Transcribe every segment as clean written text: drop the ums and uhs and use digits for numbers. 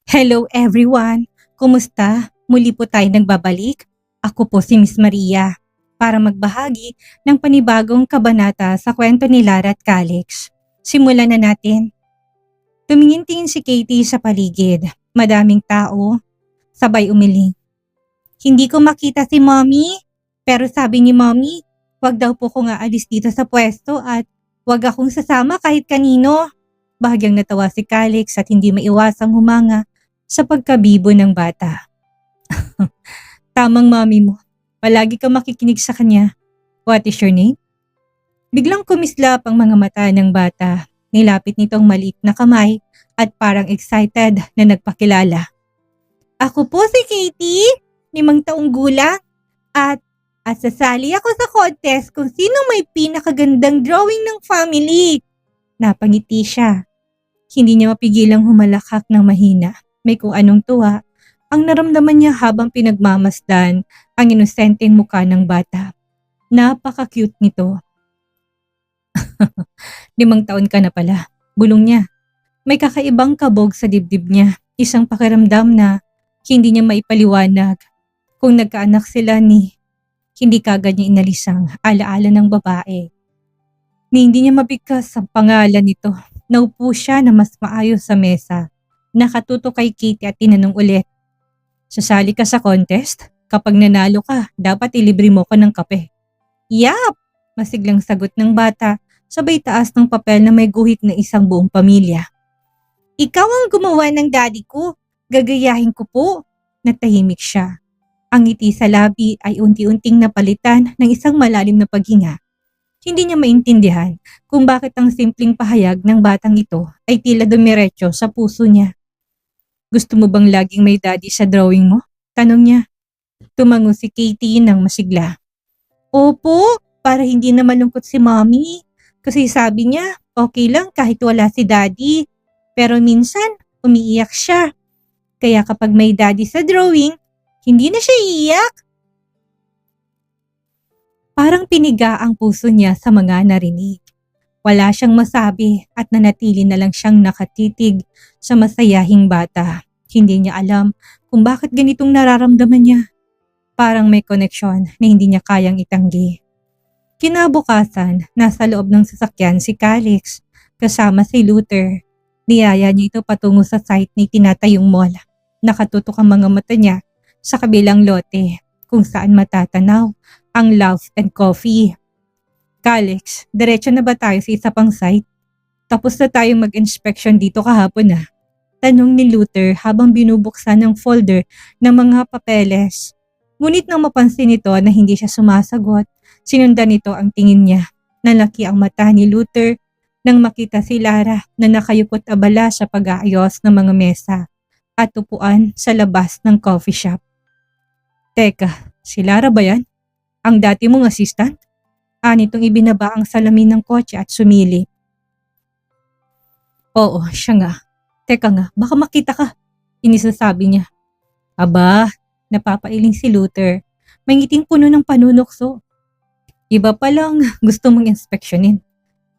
Hello everyone! Kumusta? Muli po tayo nagbabalik. Ako po si Miss Maria para magbahagi ng panibagong kabanata sa kwento ni Lara at Calix. Simulan na natin. Tumingin-tingin si Katie sa paligid. Madaming tao. Sabay umiling. Hindi ko makita si Mommy. Pero sabi ni Mommy, wag daw po kong aalis dito sa pwesto at wag akong sasama kahit kanino. Bahagyang natawa si Calix at hindi maiwasang humanga sa pagkabibo ng bata. Tamang mami mo. Palagi ka makikinig sa kanya. What is your name? Biglang kumislap ang mga mata ng bata. Nilapit nitong maliit na kamay at parang excited na nagpakilala. Ako po si Katie, 5 taong gulang. At sasali ako sa contest kung sinong may pinakagandang drawing ng family. Napangiti siya. Hindi niya mapigilang humalakak ng mahina. May kung anong tuwa ang naramdaman niya habang pinagmamasdan ang inosenteng mukha ng bata. Napaka-cute nito. 5 taon ka na pala. Bulong niya. May kakaibang kabog sa dibdib niya. Isang pakiramdam na hindi niya maipaliwanag. Kung nagkaanak sila hindi kagad niya inalis ang alaala ng babae. Hindi niya mabigkas ang pangalan nito. Naupo siya na mas maayos sa mesa. Nakatuto kay Katie at tinanong ulit. Sasali ka sa contest? Kapag nanalo ka, dapat ilibre mo ko ng kape. Yap! Masiglang sagot ng bata, sabay taas ng papel na may guhit na isang buong pamilya. Ikaw ang gumawa ng daddy ko. Gagayahin ko po. Natahimik siya. Ang ngiti sa labi ay unti-unting napalitan ng isang malalim na paghinga. Hindi niya maintindihan kung bakit ang simpleng pahayag ng batang ito ay tila dumiretso sa puso niya. Gusto mo bang laging may daddy sa drawing mo? Tanong niya. Tumango si Katie ng masigla. Opo, para hindi na malungkot si Mommy. Kasi sabi niya, okay lang kahit wala si daddy. Pero minsan, umiiyak siya. Kaya kapag may daddy sa drawing, hindi na siya iiyak. Parang piniga ang puso niya sa mga narinig. Wala siyang masabi at nanatili na lang siyang nakatitig sa masayahing bata. Hindi niya alam kung bakit ganitong nararamdaman niya. Parang may koneksyon na hindi niya kayang itanggi. Kinabukasan, nasa loob ng sasakyan si Calix kasama si Luther. Niyaya niya ito patungo sa site ni tinatayong mall. Nakatutok ang mga mata niya sa kabilang lote kung saan matatanaw ang Love and Coffee. Calix, diretso na ba tayo sa isa pang site? Tapos na tayong mag-inspection dito kahapon na. Tanong ni Luther habang binubuksan ng folder ng mga papeles. Ngunit nang mapansin nito na hindi siya sumasagot, sinundan nito ang tingin niya. Nalaki ang mata ni Luther nang makita si Lara na nakayukot abala sa pag-aayos ng mga mesa at upuan sa labas ng coffee shop. Teka, si Lara ba yan? Ang dati mong assistant? Nitong ibinaba ang salamin ng kotse at sumilip. Oo, siya nga. Teka nga, baka makita ka. Inisasabi niya. Aba, napapailing si Luther. May ngiting puno ng panunokso. Iba palang gusto mong inspeksyonin.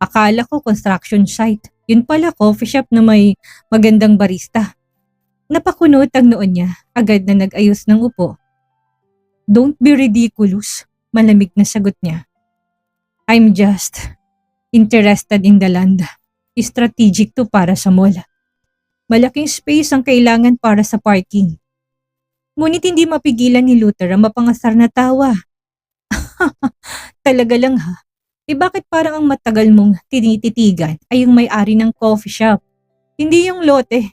Akala ko construction site. Yun pala coffee shop na may magandang barista. Napakunot ang noon niya, agad na nag-ayos ng upo. Don't be ridiculous, malamig na sagot niya. I'm just interested in the land. Strategic to para sa mall. Malaking space ang kailangan para sa parking. Ngunit hindi mapigilan ni Luther ang mapangasar na tawa. Talaga lang ha. Bakit parang ang matagal mong tinititigan ay yung may-ari ng coffee shop? Hindi yung lote.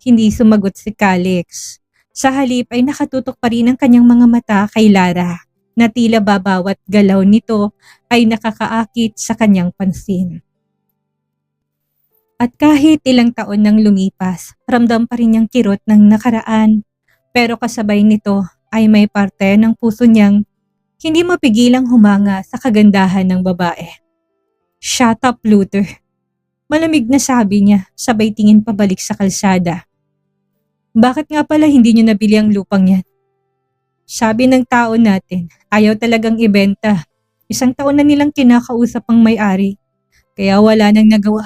Hindi sumagot si Calix. Sa halip ay nakatutok pa rin ang kanyang mga mata kay Lara na tila babawat galaw nito ay nakakaakit sa kanyang pansin. At kahit ilang taon nang lumipas, ramdam pa rin niyang kirot ng nakaraan. Pero kasabay nito ay may parte ng puso niyang hindi mapigilang humanga sa kagandahan ng babae. Shut up, Luther. Malamig na sabi niya, sabay tingin pabalik sa kalsada. Bakit nga pala hindi niyo nabili ang lupang yan? Sabi ng tao natin, ayaw talagang ibenta. 1 taon na nilang kinakausap ang may-ari, kaya wala nang nagawa.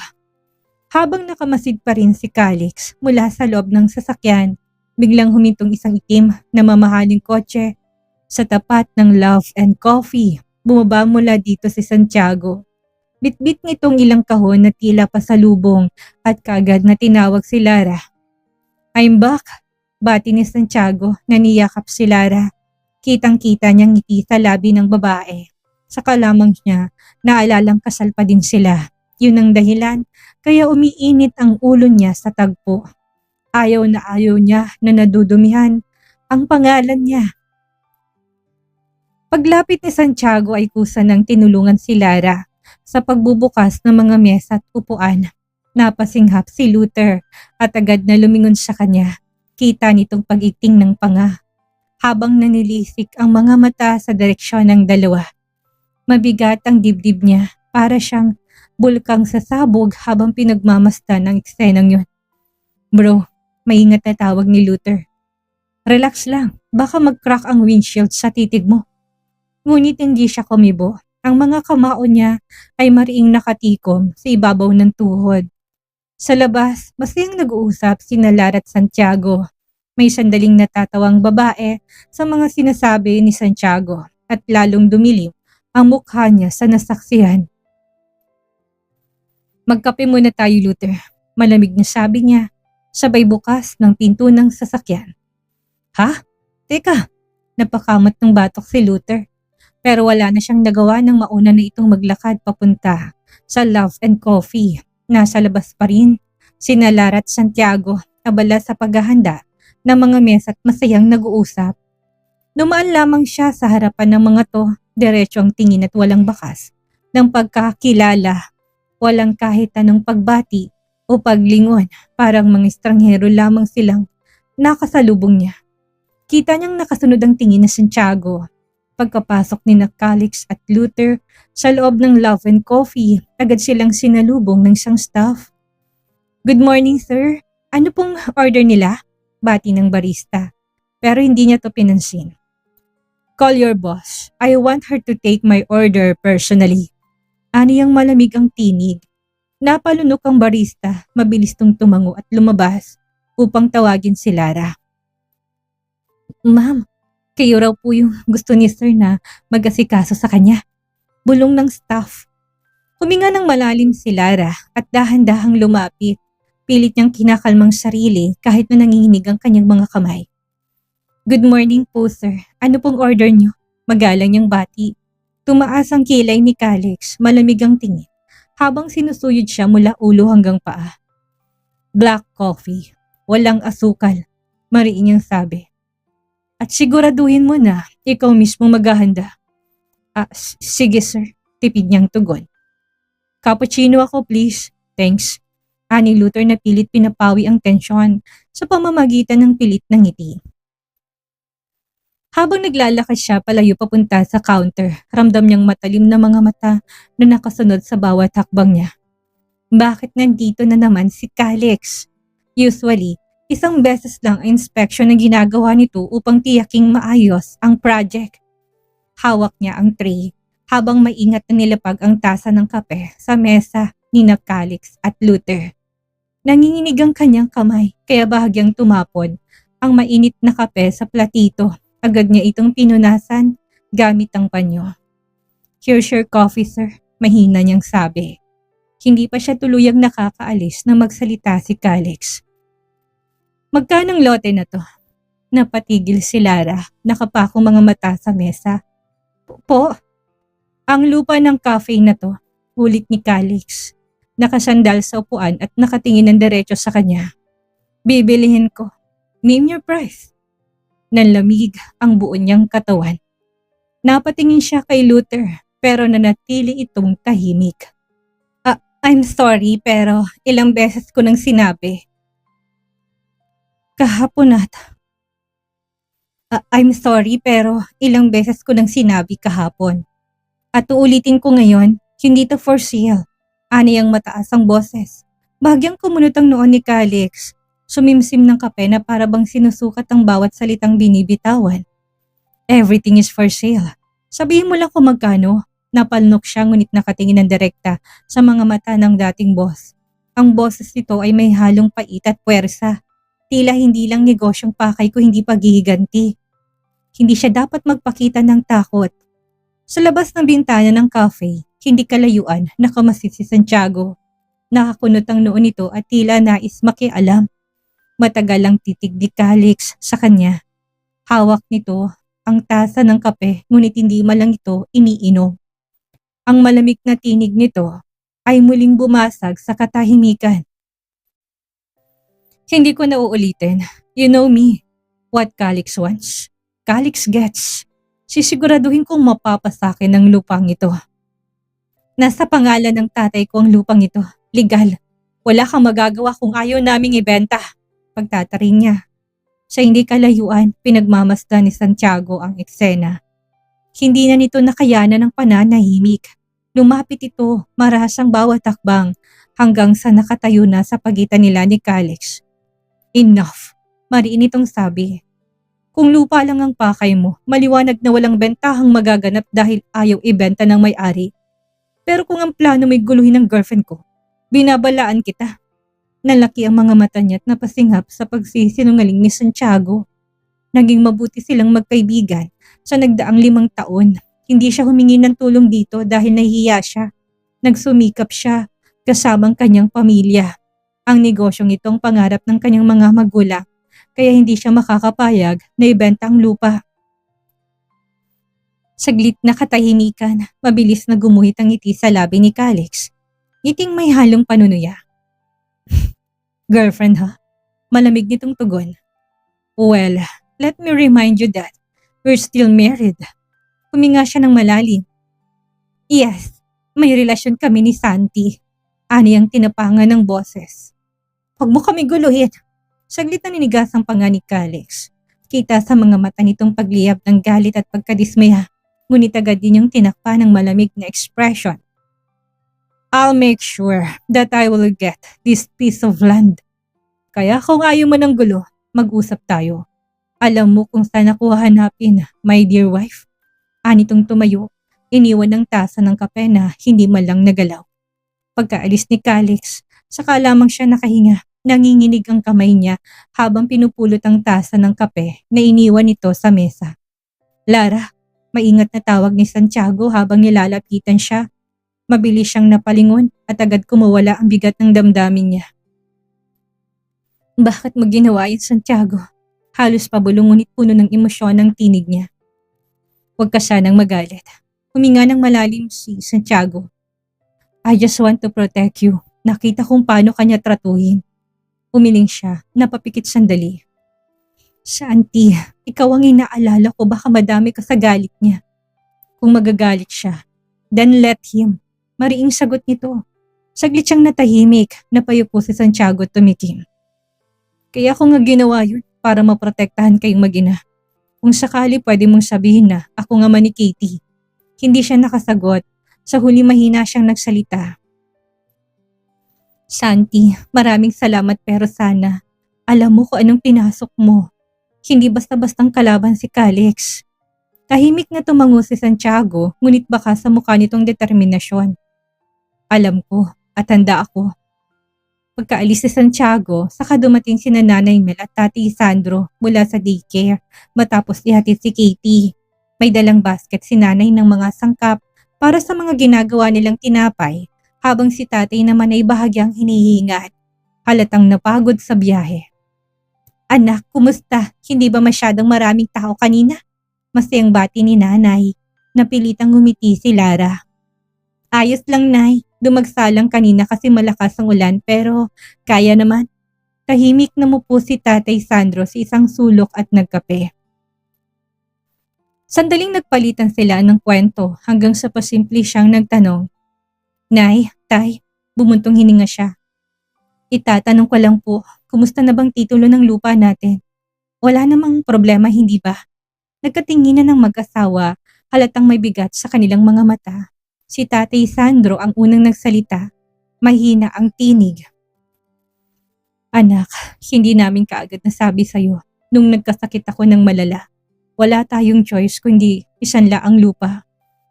Habang nakamasid pa rin si Calix mula sa loob ng sasakyan, biglang humintong isang itim na mamahaling kotse sa tapat ng Love and Coffee. Bumaba mula dito si Santiago. Bitbit nitong ilang kahon na tila pasalubong at kaagad na tinawag si Lara. "I'm back," bati ni Santiago na niyakap si Lara. Kitang-kita niyang ngiti sa labi ng babae. Saka lamang niya naalalang kasal pa din sila. Yun ang dahilan kaya umiinit ang ulo niya sa tagpo. Ayaw niya na nadudumihan ang pangalan niya. Paglapit ni Santiago ay kusa ng tinulungan si Lara sa pagbubukas ng mga mesa at upuan. Napasinghap si Luther at agad na lumingon sa kanya. Kita nitong pag-iting ng panga habang nanilisik ang mga mata sa direksyon ng dalawa. Mabigat ang dibdib niya, para siyang bulkang sasabog habang pinagmamasdan ng eksenang yun. "Bro," maingat na tawag ni Luther. "Relax lang, baka mag-crack ang windshield sa titig mo." Ngunit hindi siya kumibo. Ang mga kamao niya ay mariing nakatikom sa ibabaw ng tuhod. Sa labas, masayang nag-uusap sina Lara at Santiago. May sandaling natatawang babae sa mga sinasabi ni Santiago at lalong dumilim ang mukha niya sa nasaksihan. "Magkape muna tayo, Luther," malamig na sabi niya, sabay bukas ng pinto ng sasakyan. "Ha? Teka," napakamot ng batok si Luther. Pero wala na siyang nagawa nang mauna na itong maglakad papunta sa Love and Coffee. Nasa labas pa rin sina Lara at Santiago, abala sa paghahanda ng mga mesa at masayang nag-uusap. Dumaan lamang siya sa harapan ng mga to, diretso ang tingin at walang bakas ng pagkakilala. Walang kahit anong pagbati o paglingon, parang mga estranghero lamang silang nakasalubong niya. Kita niyang nakasunod ang tingin na Santiago. Pagkapasok ni Calix at Luther sa loob ng Love and Coffee, agad silang sinalubong ng isang staff. "Good morning, sir. Ano pong order nila?" bati ng barista. Pero hindi niya to pinansin. "Call your boss. I want her to take my order personally." Aniyang malamig ang tinig. Napalunok ang barista, mabilis tong tumango at lumabas upang tawagin si Lara. "Ma'am, kayo raw po yung gusto ni sir na mag-asikaso sa kanya," bulong ng staff. Huminga ng malalim si Lara at dahan-dahang lumapit. Pilit niyang kinakalmang sarili kahit na nanginginig ang kanyang mga kamay. "Good morning po, sir. Ano pong order niyo?" Magalang niyang bati. Tumaas ang kilay ni Calix, malamig ang tingin, habang sinusuyod siya mula ulo hanggang paa. "Black coffee, walang asukal," mariin niyang sabi. "At siguraduhin mo na ikaw mismo maghahanda." Sige sir," tipid niyang tugon. "Cappuccino ako please, thanks." Ani Luther na pilit pinapawi ang tensyon sa pamamagitan ng pilit ng ngiti. Habang naglalakad siya palayo papunta sa counter, ramdam niyang matalim na mga mata na nakasunod sa bawat hakbang niya. Bakit nandito na naman si Calix? Usually, isang beses lang ang inspection na ginagawa nito upang tiyaking maayos ang project. Hawak niya ang tray habang maingat na nilapag ang tasa ng kape sa mesa ni Calix at Luther. Nanginginig ang kanyang kamay kaya bahagyang tumapon ang mainit na kape sa platito. Agad niya itong pinunasan gamit ang panyo. "Here's your coffee, sir," mahina niyang sabi. Hindi pa siya tuluyang nakakaalis na magsalita si Calix. "Magkanong lote na to?" Napatigil si Lara, nakapakong mga mata sa mesa. Po, ang lupa ng cafe na to," ulit ni Calix. Nakasandal sa upuan at nakatingin ng diretso sa kanya. "Bibilihin ko. Name your price." Nanlamig ang buo niyang katawan. Napatingin siya kay Luther pero nanatili itong tahimik. I'm sorry pero ilang beses ko nang sinabi. I'm sorry pero ilang beses ko nang sinabi kahapon. At uulitin ko ngayon, hindi to for sale." Aniyang mataas ang boses. Bahagyang kumunot ang noon ni Calix. Sumimsim ng kape na para bang sinusukat ang bawat salitang binibitawan. "Everything is for sale. Sabihin mo lang kung magkano." Napalnok siya ngunit nakatingin ng direkta sa mga mata ng dating boss. Ang boses nito ay may halong pait at puwersa. Tila hindi lang negosyong pakay ko hindi paghihiganti. Hindi siya dapat magpakita ng takot. Sa labas ng bintana ng cafe, hindi kalayuan, nakamasid si Santiago. Nakakunot ang noo nito at tila nais makialam. Matagal ang titig ni Calix sa kanya. Hawak nito ang tasa ng kape ngunit hindi man lang ito iniinom. Ang malamig na tinig nito ay muling bumasag sa katahimikan. Hindi ko na uulitin. You know me. What Calix wants, Calix gets. Sisiguraduhin kong mapapasakin ng lupang ito. Nasa pangalan ng tatay ko ang lupang ito. Legal. Wala kang magagawa kung ayaw naming ibenta. Pagtataring niya. Sa hindi kalayuan, pinagmamasdan ni Santiago ang eksena. Hindi na nito nakayanan ng pananahimik. Lumapit ito, marasang bawat takbang, hanggang sa nakatayo na sa pagitan nila ni Calix. Enough. Mariin itong sabi. Kung lupa lang ang pakay mo, maliwanag na walang bentahang magaganap dahil ayaw ibenta ng may-ari. Pero kung ang plano mo'y guluhin ng girlfriend ko, binabalaan kita. Nalaki ang mga mata niya at napasingap sa pagsisinungaling ni Santiago. Naging mabuti silang magkaibigan sa nagdaang 5 taon. Hindi siya humingi ng tulong dito dahil nahihiya siya. Nagsumikap siya kasamang kanyang pamilya. Ang negosyong itong pangarap ng kanyang mga magulang, kaya hindi siya makakapayag na ibenta ang lupa. Saglit na katahimikan, mabilis na gumuhit ang ngiti sa labi ni Calix. Ngiting may halong panunuya. Girlfriend ha? Malamig nitong tugon. Well, let me remind you that we're still married. Huminga siya ng malalim. Yes, may relasyon kami ni Santi. Ani ang tinapangan ng boses. Huwag mo kami guluhin. Saglit na ninigas ang panga ni Calix. Kita sa mga mata nitong pagliyab ng galit at pagkadismaya. Ngunit agad din yung tinakpa ng malamig na expression. I'll make sure that I will get this piece of land. Kaya kung ayaw mo ng gulo, mag-usap tayo. Alam mo kung saan ako hanapin, my dear wife. Anitong tumayo, iniwan ng tasa ng kape na hindi man lang nagalaw. Pagkaalis ni Calix, saka lamang siya nakahinga. Nanginginig ang kamay niya habang pinupulot ang tasa ng kape na iniwan nito sa mesa. Lara, maingat na tawag ni Santiago habang nilalapitan siya. Mabilis siyang napalingon at agad kumawala ang bigat ng damdamin niya. Bakit mo ginawa yun, Santiago? Halos pabulong ngunit puno ng emosyon ang tinig niya. Huwag ka sanang magalit. Huminga ng malalim si Santiago. I just want to protect you. Nakita kung paano kanya tratuhin. Umiling siya, napapikit sandali. Santi, ikaw ang inaalala ko, baka madami ka sa galit niya. Kung magagalit siya, then let him. Mariing sagot nito. Saglit siyang natahimik, napayupo si Santiago tumikim. Kaya ko nga ginawa yun para maprotektahan kayong mag-ina. Kung sakali pwede mong sabihin na ako nga man ni Katie. Hindi siya nakasagot. Sa huli mahina siyang nagsalita. Santi, maraming salamat pero sana alam mo kung anong pinasok mo. Hindi basta-bastang kalaban si Calix. Tahimik na tumango si Santiago ngunit baka sa mukha nitong determinasyon. Alam ko at handa ako. Pagkaalis si Santiago, saka dumating si Nanay Mel at Tati Sandro mula sa daycare matapos ihatid si Katie. May dalang basket si Nanay ng mga sangkap para sa mga ginagawa nilang tinapay. Habang si tatay naman ay bahagyang hinihingat, halatang napagod sa biyahe. Anak, kumusta? Hindi ba masyadong maraming tao kanina? Masayang bati ni nanay. Napilitang ngumiti si Lara. Ayos lang, Nay. Dumagsalang kanina kasi malakas ang ulan pero kaya naman. Tahimik na mupo si Tatay Sandro sa isang sulok at nagkape. Sandaling nagpalitan sila ng kwento hanggang sa pasimple siyang nagtanong. Nay, Tay, bumuntong hininga siya. Itatanong ko lang po, kumusta na bang titulo ng lupa natin? Wala namang problema, hindi ba? Nagkatinginan ng mag-asawa, halatang may bigat sa kanilang mga mata. Si Tatay Sandro ang unang nagsalita, mahina ang tinig. Anak, hindi namin kaagad nasabi sa'yo nung nagkasakit ako ng malala. Wala tayong choice kundi isanla ang lupa.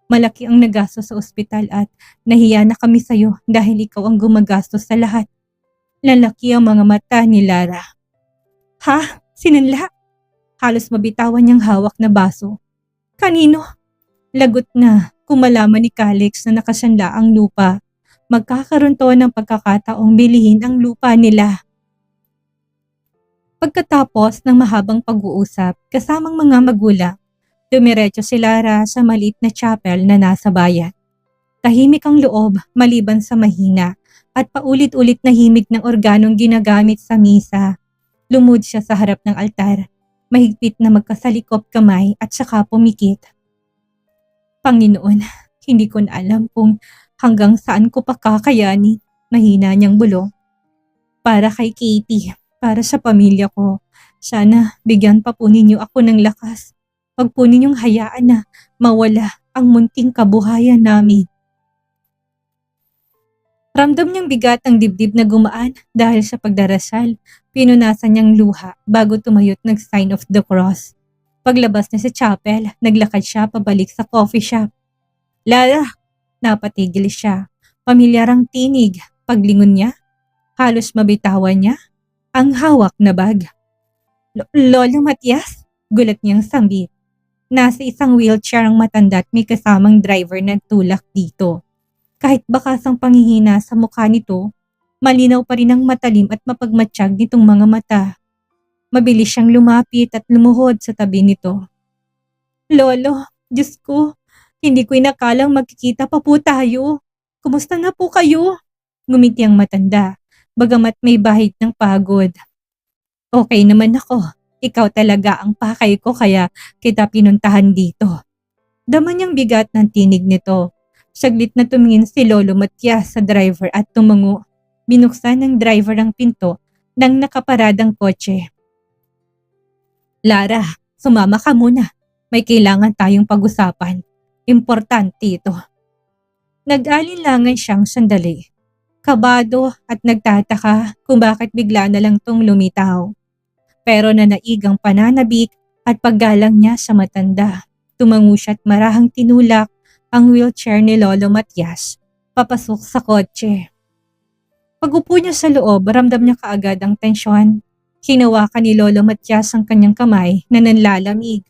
Malaki ang nagastos sa ospital at nahiya na kami sa'yo dahil ikaw ang gumagastos sa lahat. Lalaki ang mga mata ni Lara. Ha? Sinanla? Halos mabitawan niyang hawak na baso. Kanino? Lagot na kung malaman ni Calix na nakasanla ang lupa. Magkakaroon to ng pagkakataong bilihin ang lupa nila. Pagkatapos ng mahabang pag-uusap kasamang mga magulang, dumiretso si Lara sa maliit na chapel na nasa bayan. Tahimik ang loob maliban sa mahina at paulit-ulit na himig ng organong ginagamit sa misa. Lumod siya sa harap ng altar, mahigpit na magkasalikop kamay at saka pumikit. Panginoon, hindi ko na alam kung hanggang saan ko pa kakayanin, mahina niyang bulong. Para kay Katie, para sa pamilya ko, sana bigyan pa po ninyo ako ng lakas. Huwag po ninyong hayaan na mawala ang munting kabuhayan namin. Ramdam niyang bigat ang dibdib na gumaan dahil sa pagdarasal. Pinunasan niyang luha bago tumayot nag-sign of the cross. Paglabas niya sa chapel, naglakad siya pabalik sa coffee shop. Lara! Napatigil siya. Pamilyarang tinig. Paglingon niya, halos mabitawan niya ang hawak na bag. Lolo Matias? Gulat niyang sambit. Nasa isang wheelchair ang matanda at may kasamang driver na tulak dito. Kahit bakas ang panghihina sa mukha nito, malinaw pa rin ang matalim at mapagmatsyag nitong mga mata. Mabilis siyang lumapit at lumuhod sa tabi nito. Lolo, Diyos ko, hindi ko inakalang magkikita pa po tayo. Kumusta na po kayo? Ngumiti ang matanda, bagamat may bahid ng pagod. Okay naman ako. Ikaw talaga ang pakay ko kaya kita pinuntahan dito. Dama niyang bigat ng tinig nito. Saglit na tumingin si Lolo Matias sa driver at tumango. Binuksan ng driver ang pinto ng nakaparadang kotse. Lara, sumama ka muna. May kailangan tayong pag-usapan. Importante ito. Nag-alinlangan siyang sandali. Kabado at nagtataka kung bakit bigla na lang tong lumitaw. Pero nanaig ang pananabik at paggalang niya sa matanda. Tumango siya at marahang tinulak ang wheelchair ni Lolo Matias papasok sa kotse. Pag-upo niya sa loob, ramdam niya kaagad ang tensyon. Hinawakan ni Lolo Matias ang kanyang kamay na nanlalamig.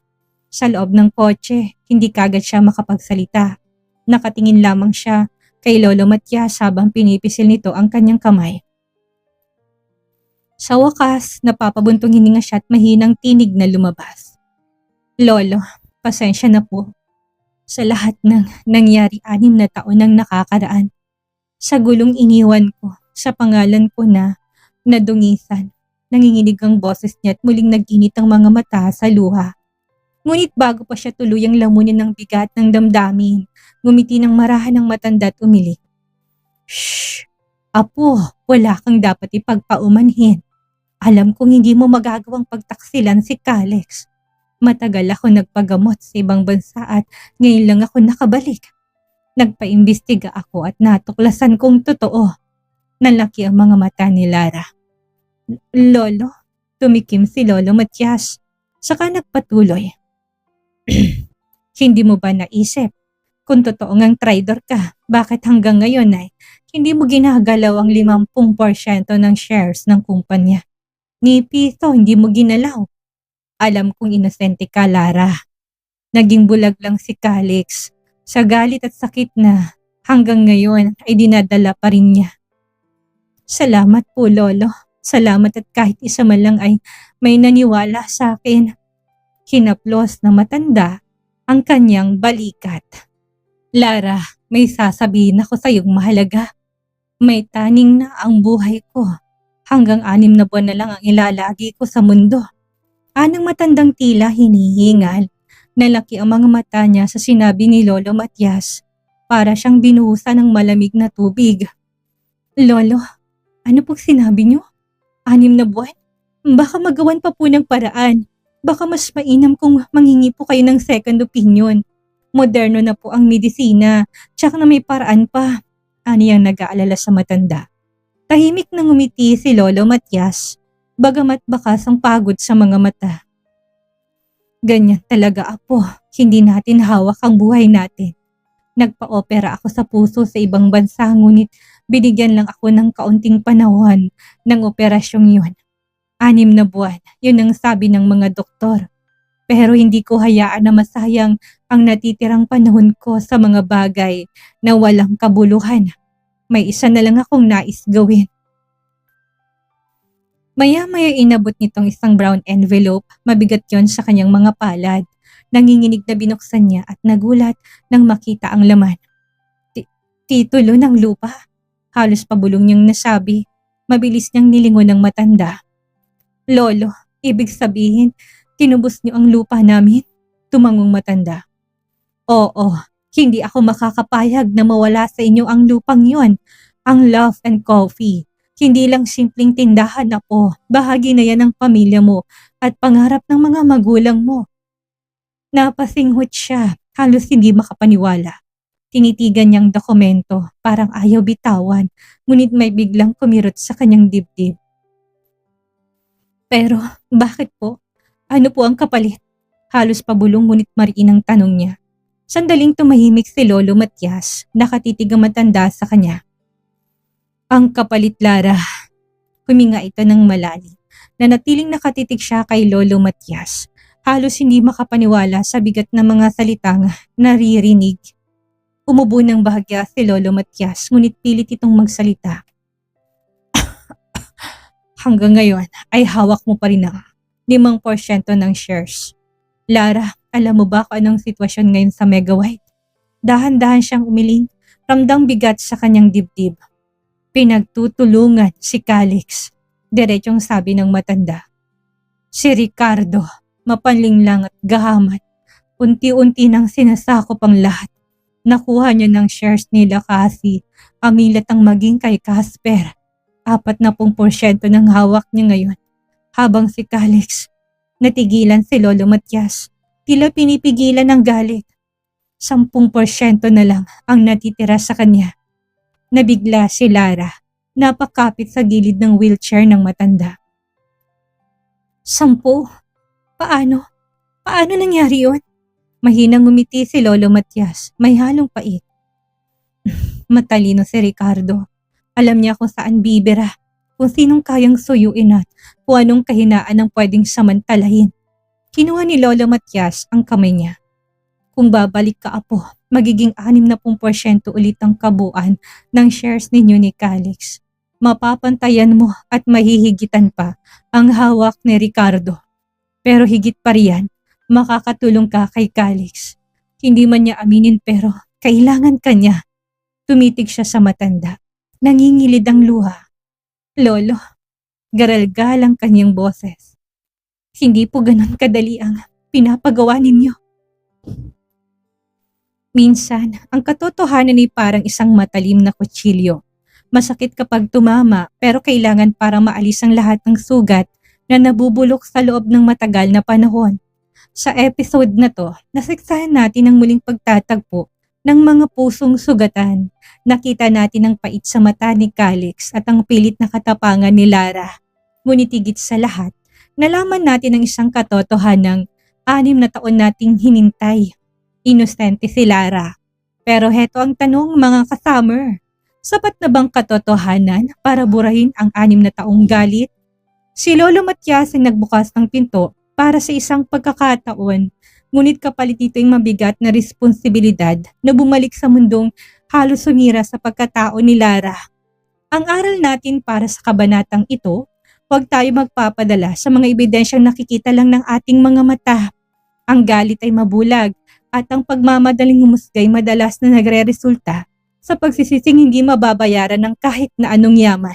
Sa loob ng kotse, hindi kagad siya makapagsalita. Nakatingin lamang siya kay Lolo Matias habang pinipisil nito ang kanyang kamay. Sa wakas, napapabuntong hininga siya at mahinang tinig na lumabas. Lolo, pasensya na po. Sa lahat ng nangyari 6 na taon nang nakakaraan. Sa gulong iniwan ko, sa pangalan ko na nadungisan. Nanginginig ang boses niya at muling nag-init ang mga mata sa luha. Ngunit bago pa siya tuluyang lamunin ng bigat ng damdamin, ngumiti ng marahan ng matanda at umiling. Shh! Apo, wala kang dapat ipagpaumanhin. Alam kong hindi mo magagawang pagtaksilan si Calix. Matagal ako nagpagamot sa ibang bansa at ngayon lang ako nakabalik. Nagpaimbestiga ako at natuklasan kong totoo. Nalaki ang mga mata ni Lara. Lolo, tumikim si Lolo Matias. Saka nagpatuloy. Hindi mo ba naisip? Kung totoo ngang traidor ka, bakit hanggang ngayon ay hindi mo ginagalaw ang 50% ng shares ng kumpanya? Ni piso hindi mo ginalaw. Alam kong inosente ka, Lara. Naging bulag lang si Calix. Sa galit at sakit na hanggang ngayon ay dinadala pa rin niya. Salamat po, Lolo. Salamat at kahit isa man lang ay may naniwala sa akin. Hinaplos ng matanda ang kanyang balikat. Lara, may sasabihin ako sa iyong mahalaga. May taning na ang buhay ko. Hanggang 6 na buwan na lang ang ilalagi ko sa mundo. Anang matandang tila hinihingal. Nalaki ang mga mata niya sa sinabi ni Lolo Matias. Para siyang binuhusan ng malamig na tubig. Lolo, ano pong sinabi niyo? 6 na buwan? Baka magawan pa po ng paraan. Baka mas mainam kung manghingi po kayo ng second opinion. Moderno na po ang medisina, tsaka na may paraan pa. Ani ang nag-aalala sa matanda. Tahimik na ngumiti si Lolo Matias. Bagamat bakas ang pagod sa mga mata. Ganyan talaga, Apo. Hindi natin hawak ang buhay natin. Nagpa-opera ako sa puso sa ibang bansa ngunit Binigyan lang ako ng kaunting panahon ng operasyong yun. 6 na buwan, yun ang sabi ng mga doktor. Pero hindi ko hayaan na masayang ang natitirang panahon ko sa mga bagay na walang kabuluhan. May isa na lang akong nais gawin. Maya-maya inabot nitong isang brown envelope, mabigat yon sa kanyang mga palad. Nanginginig na binuksan niya at nagulat nang makita ang laman. Titulo ng lupa. Halos pabulong niyang nasabi. Mabilis niyang nilingon ng matanda. Lolo, ibig sabihin, tinubos niyo ang lupa namin? Tumangong matanda. Oo, hindi ako makakapayag na mawala sa inyo ang lupang yon. Ang Love and Coffee. Hindi lang simpleng tindahan na po. Bahagi na yan ng pamilya mo at pangarap ng mga magulang mo. Napasinghot siya, halos hindi makapaniwala. Tinitigan niyang dokumento, parang ayaw bitawan, ngunit may biglang kumirot sa kanyang dibdib. Pero bakit po? Ano po ang kapalit? Halos pabulong ngunit mariin ang tanong niya. Sandaling tumahimik si Lolo Matias, nakatitig ang matanda sa kanya. Ang kapalit, Lara. Huminga ito ng malalim. Nanatiling nakatitig siya kay Lolo Matias. Halos hindi makapaniwala sa bigat ng mga salitang naririnig. Umubo ng bahagya si Lolo Matias, ngunit pilit itong magsalita. Hanggang ngayon ay hawak mo pa rin ang 5% ng shares. Lara, alam mo ba kung anong sitwasyon ngayon sa Megawide? Dahan-dahan siyang umiling, ramdang bigat sa kanyang dibdib. Pinagtutulungan si Calix, diretsong sabi ng matanda. Si Ricardo, mapanling lang at gahaman, unti-unti nang sinasakop ang lahat. Nakuha niya ng shares nila kasi amilat ang maging kay Casper. 40% ng hawak niya ngayon. Habang si Calix, natigilan si Lolo Matias. Tila pinipigilan ng galit. 10% na lang ang natitira sa kanya. Nabigla si Lara, napakapit sa gilid ng wheelchair ng matanda. 10? Paano? Paano nangyari yun? Mahinang ngumiti si Lolo Matias, may halong pait. Matalino si Ricardo. Alam niya kung saan bibira, kung sinong kayang suyuin at kung anong kahinaan ang pwedeng samantalahin. Kinuha ni Lolo Matias ang kamay niya. Kung babalik ka, apo, magiging 60% ulit ang kabuuan ng shares ninyo ni Calix. Mapapantayan mo at mahihigitan pa ang hawak ni Ricardo. Pero higit pa riyan, makakatulong ka kay Calix. Hindi man niya aminin pero kailangan ka niya. Tumitig siya sa matanda. Nangingilid ang luha. Lolo, garalgal ang kanyang boses. Hindi po ganon kadali ang pinapagawa ninyo. Minsan, ang katotohanan ay parang isang matalim na kutsilyo. Masakit kapag tumama pero kailangan para maalis ang lahat ng sugat na nabubulok sa loob ng matagal na panahon. Sa episode na to, nasiksahan natin ang muling pagtatagpo ng mga pusong sugatan. Nakita natin ang pait sa mata ni Calix at ang pilit na katapangan ni Lara. Ngunit higit sa lahat, nalaman natin ang isang katotohanan ng 6 na taon nating hinintay. Inosente si Lara. Pero heto ang tanong, mga ka-summer. Sapat na bang katotohanan para burahin ang 6 na taong galit? Si Lolo Matias ang nagbukas ng pinto para sa isang pagkakataon, ngunit kapalit ito ang mabigat na responsibilidad na bumalik sa mundong halos sumira sa pagkatao ni Lara. Ang aral natin para sa kabanatang ito, huwag tayo magpapadala sa mga ebidensyang nakikita lang ng ating mga mata. Ang galit ay mabulag at ang pagmamadaling humusgay madalas na nagre-resulta sa pagsisising hindi mababayaran ng kahit na anong yaman.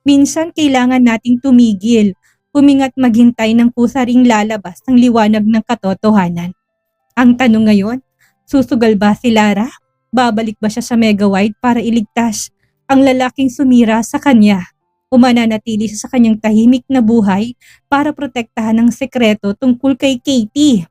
Minsan kailangan nating tumigil, humingat maghintay ng kusaring lalabas ng liwanag ng katotohanan. Ang tanong ngayon, susugal ba si Lara? Babalik ba siya sa Megawide para iligtas ang lalaking sumira sa kanya? O mananatili siya sa kanyang tahimik na buhay para protektahan ang sekreto tungkol kay Katie?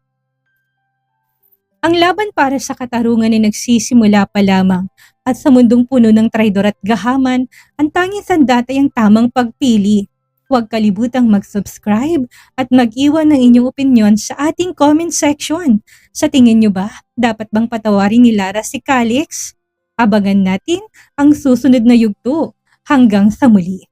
Ang laban para sa katarungan ay nagsisimula pa lamang at sa mundong puno ng traidor at gahaman, ang tanging sandata ay ang tamang pagpili. Huwag kalibutang mag-subscribe at mag-iwan ng inyong opinyon sa ating comment section. Sa tingin nyo ba, dapat bang patawarin ni Lara si Calix? Abangan natin ang susunod na yugto. Hanggang sa muli.